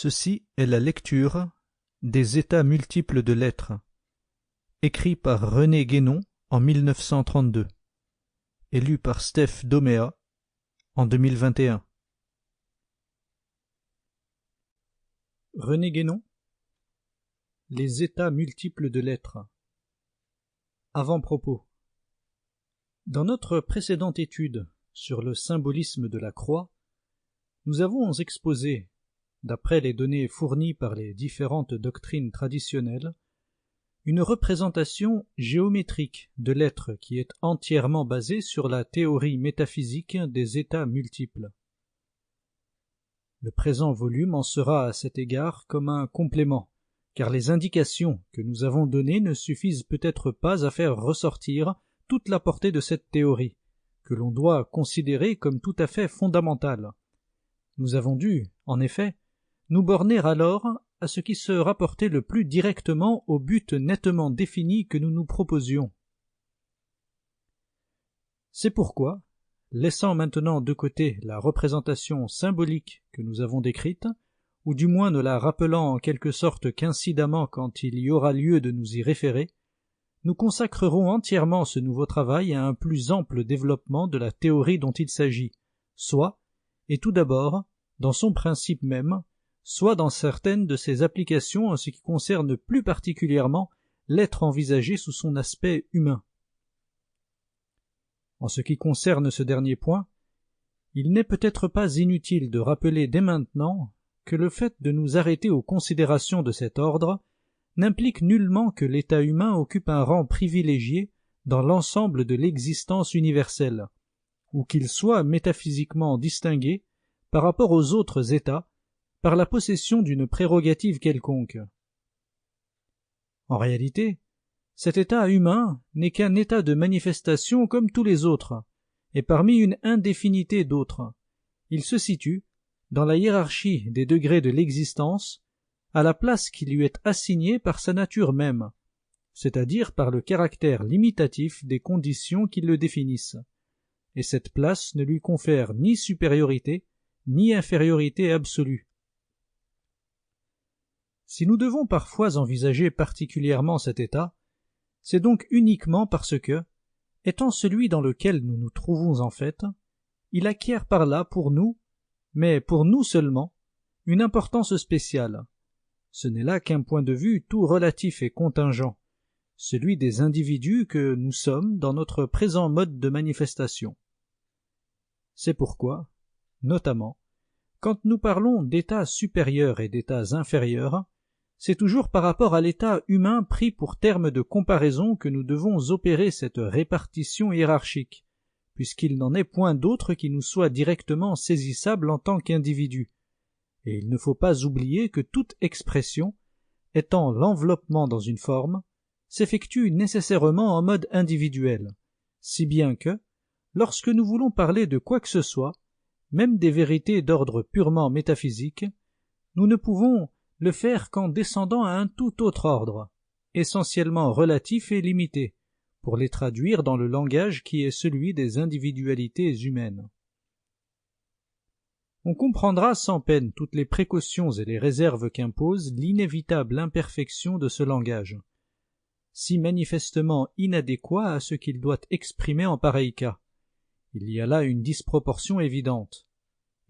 Ceci est la lecture des états multiples de l'être, écrit par René Guénon en 1932, et lu par Steph Doméa en 2021. René Guénon, les états multiples de l'être. Avant-propos. Dans notre précédente étude sur le symbolisme de la croix, nous avons exposé, d'après les données fournies par les différentes doctrines traditionnelles, une représentation géométrique de l'être qui est entièrement basée sur la théorie métaphysique des états multiples. Le présent volume en sera à cet égard comme un complément, car les indications que nous avons données ne suffisent peut-être pas à faire ressortir toute la portée de cette théorie, que l'on doit considérer comme tout à fait fondamentale. Nous avons dû, en effet, nous borner alors à ce qui se rapportait le plus directement au but nettement défini que nous nous proposions. C'est pourquoi, laissant maintenant de côté la représentation symbolique que nous avons décrite, ou du moins ne la rappelant en quelque sorte qu'incidemment quand il y aura lieu de nous y référer, nous consacrerons entièrement ce nouveau travail à un plus ample développement de la théorie dont il s'agit, soit, et tout d'abord, dans son principe même, soit dans certaines de ses applications en ce qui concerne plus particulièrement l'être envisagé sous son aspect humain. En ce qui concerne ce dernier point, il n'est peut-être pas inutile de rappeler dès maintenant que le fait de nous arrêter aux considérations de cet ordre n'implique nullement que l'état humain occupe un rang privilégié dans l'ensemble de l'existence universelle, ou qu'il soit métaphysiquement distingué par rapport aux autres états par la possession d'une prérogative quelconque. En réalité, cet état humain n'est qu'un état de manifestation comme tous les autres, et parmi une indéfinité d'autres. Il se situe, dans la hiérarchie des degrés de l'existence, à la place qui lui est assignée par sa nature même, c'est-à-dire par le caractère limitatif des conditions qui le définissent, et cette place ne lui confère ni supériorité, ni infériorité absolue. Si nous devons parfois envisager particulièrement cet état, c'est donc uniquement parce que, étant celui dans lequel nous nous trouvons en fait, il acquiert par là pour nous, mais pour nous seulement, une importance spéciale. Ce n'est là qu'un point de vue tout relatif et contingent, celui des individus que nous sommes dans notre présent mode de manifestation. C'est pourquoi, notamment, quand nous parlons d'états supérieurs et d'états inférieurs, c'est toujours par rapport à l'état humain pris pour terme de comparaison que nous devons opérer cette répartition hiérarchique, puisqu'il n'en est point d'autre qui nous soit directement saisissable en tant qu'individu. Et il ne faut pas oublier que toute expression, étant l'enveloppement dans une forme, s'effectue nécessairement en mode individuel, si bien que, lorsque nous voulons parler de quoi que ce soit, même des vérités d'ordre purement métaphysique, nous ne pouvons le faire qu'en descendant à un tout autre ordre, essentiellement relatif et limité, pour les traduire dans le langage qui est celui des individualités humaines. On comprendra sans peine toutes les précautions et les réserves qu'impose l'inévitable imperfection de ce langage, si manifestement inadéquat à ce qu'il doit exprimer en pareil cas. Il y a là une disproportion évidente,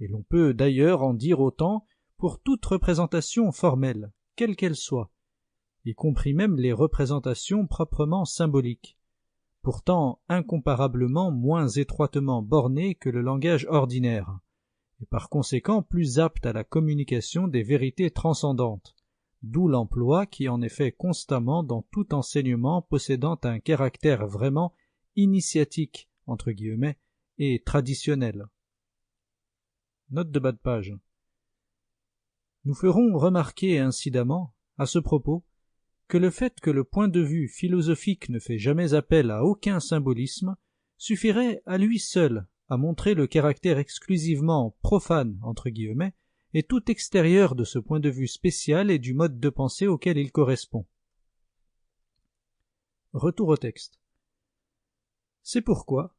et l'on peut d'ailleurs en dire autant pour toute représentation formelle, quelle qu'elle soit, y compris même les représentations proprement symboliques, pourtant incomparablement moins étroitement bornées que le langage ordinaire, et par conséquent plus aptes à la communication des vérités transcendantes, d'où l'emploi qui en est fait constamment dans tout enseignement possédant un caractère vraiment initiatique, entre guillemets, et traditionnel. Note de bas de page. Nous ferons remarquer incidemment, à ce propos, que le fait que le point de vue philosophique ne fait jamais appel à aucun symbolisme suffirait à lui seul à montrer le caractère exclusivement profane, entre guillemets, et tout extérieur de ce point de vue spécial et du mode de pensée auquel il correspond. Retour au texte. C'est pourquoi,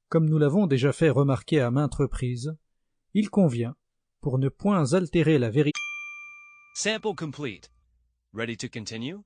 comme nous l'avons déjà fait remarquer à maintes reprises, il convient, pour ne point altérer la vérité, Sample complete. Ready to continue?